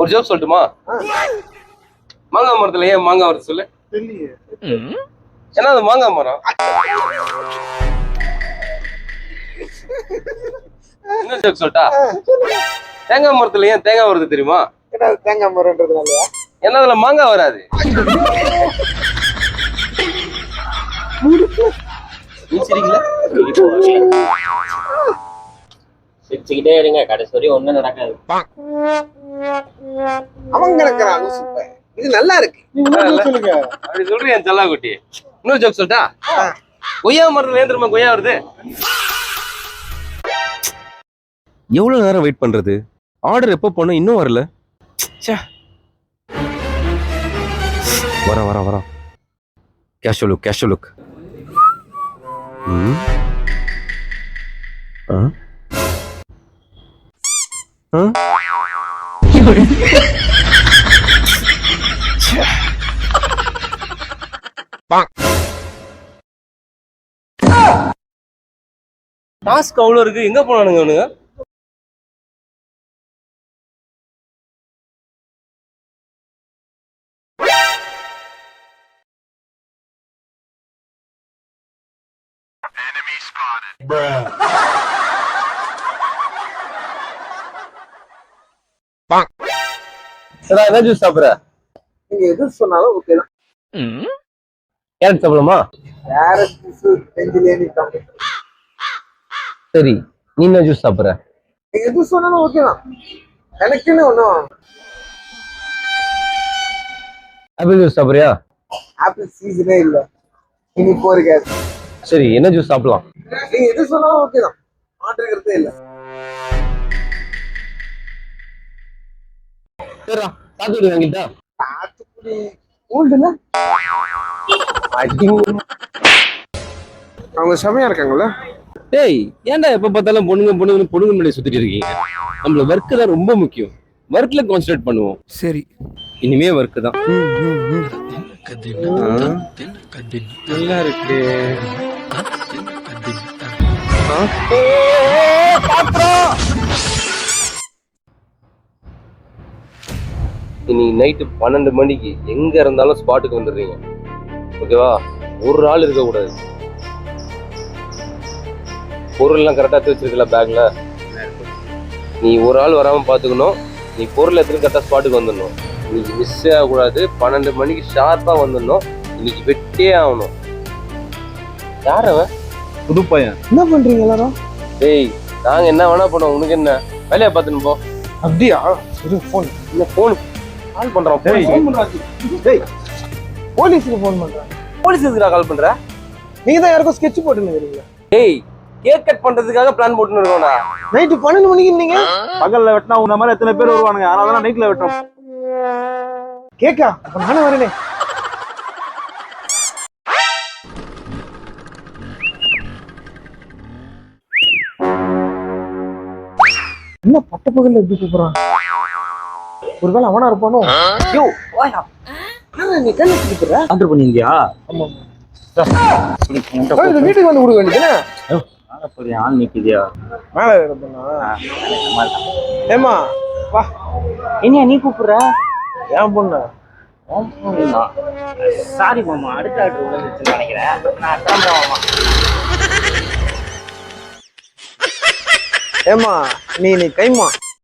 ஒரு ஜோக் சொல்லட்டுமா? மாங்காய் மரத்துல ஏன் மாங்காய் வருது சொல்லு? ஏன்னா அது மாங்காய் மரம். என்ன ஜோக் சொல்லட்டா? தேங்காய் மரத்துல ஏன் தேங்காய் வருது தெரியுமா? தேங்காய் மரம்ன்றதுனாலயா? ஏன்னா அதுல மாங்காய் வராது. சிரிச்சுக்கிட்டே இருங்க, கடைசி வரையும் ஒண்ணும் நடக்காது. அவங்க கிடக்குறாங்க. இது நல்லா இருக்கு. அப்படி சொல்றேன் என் செல்லா குட்டி. இன்னொரு ஜோக் சொல்லட்டா? கொய்யா மரத்துல ஏன் தெரியுமா கொய்யா வருது? எவ்வளவு நேரம் வெயிட் பண்றது? ஆர்டர் எப்போ போனோம் இன்னும் வரல. வரேன் கேஷுவல் லுக். டாஸ்க் அவ்வளவு இருக்கு, எங்க போனானுங்க அவனுங்க? என்ன ஜூஸ் சாப்பிடுற? நீங்க எது சொன்னாலும் ஓகே தான். கேரட் சாப்பிடலாமா? கேரட் ஜூஸ் நெஞ்சிலே சரி, நீ என்ன ஜூஸ் சாப்பிடுற? நீங்க எது சொன்னாலும் ஓகே தான். எனக்குன்னு ஒண்ணும். ஆப்பிள் ஜூஸ் சாப்பிடுறியா? ஆப்பிள் சீசனே இல்ல, இனி போறீங்க. சரி, என்ன ஜூஸ் சாப்பிடலாம்? நீங்க எது சொன்னாலும் ஓகே தான், மாற்றுக்கிறதே இல்ல. சரிடா, சாத்துக்குடி வாங்கிட்டா? சாத்துக்குடி கோல்டுல அவங்க செமையா இருக்காங்கல்ல. டேய், ஏன்டா எப்ப பார்த்தாலும் பொண்ணுங்க முன்னாடி சுத்திட்டு இருக்கீங்க? நம்மள ஒர்க் தான் ரொம்ப முக்கியம். ஒர்க்ல கான்சென்ட்ரேட் பண்ணுவோம். சரி, இனிமே ஒர்க் தான். நல்லா இருக்கு. இன்னைக்கு நைட்டு 12 மணிக்கு எங்க இருந்தாலும் ஸ்பாட்டுக்கு வந்துடுறீங்க, ஓகேவா? ஒரு ஆள் இருக்க கூடாது. பொருள் எல்லாம் கரெக்டா எடுத்து வச்சிருக்கல பேக்ல? நீ ஒரு ஆள் வராம பாத்துக்கணும். நீ பொருள் எடுத்து கரெக்டா ஸ்பாட்டுக்கு வந்துடணும். இன்னைக்கு மிஸ் ஆகக்கூடாது. 12 மணிக்கு ஷார்ப்பா வந்துடணும். இன்னைக்கு வெட்டே ஆகணும். யார் அவன்? புது பையன். என்ன பண்றீங்க எல்லாரும்? டேய், நாங்க என்ன வேணா பண்ணுவோம், உனக்கு என்ன? வேலையை பார்த்துன்னு போ. அப்படியா? சரி, போன் இல்ல, போன் கால் பண்றான். போலீஸுக்கு போன் பண்றேன். போலீஸ் எதுக்குடா கால் பண்ற? நீங்க தான் யாருக்கும் ஸ்கெட்ச் போட்டுன்னு இருக்கீங்க. டேய், கேக் கட் பண்றதுக்காக பிளான் போட்டுன்னு இருக்கோம்டா. நைட்டு 12 மணிக்கு நீங்க பகல்ல வெட்டினா உன்ன மாதிரி எத்தனை பேர் வருவானுங்க? அதனால நைட்ல வெட்டுறோம். கேக்கா? அப்ப நானும் வரேனே. என்ன பட்ட பகல்ல எப்படி கூப்பிடுறான்? ஒருவேளை அவனா இருப்பானோ? யோ வாயா, நீ கண்ணு கூப்பிடுற? ஆர்டர் பண்ணிருந்தியா? ஆமா. வீட்டுக்கு வந்து கொடுக்க வேண்டியதுதானே? ஆள் நிக்குதியா மேல இருப்பா? ஏமா வா. என்னையா நீ கூப்பிடுற? ஏன் பொண்ணு? சாரி மாமா, அடுத்த ஆர்டர் வந்துருச்சுன்னு நினைக்கிறேன். நான் கிளம்புறேன் மாமா. ஏமா நீ கைமா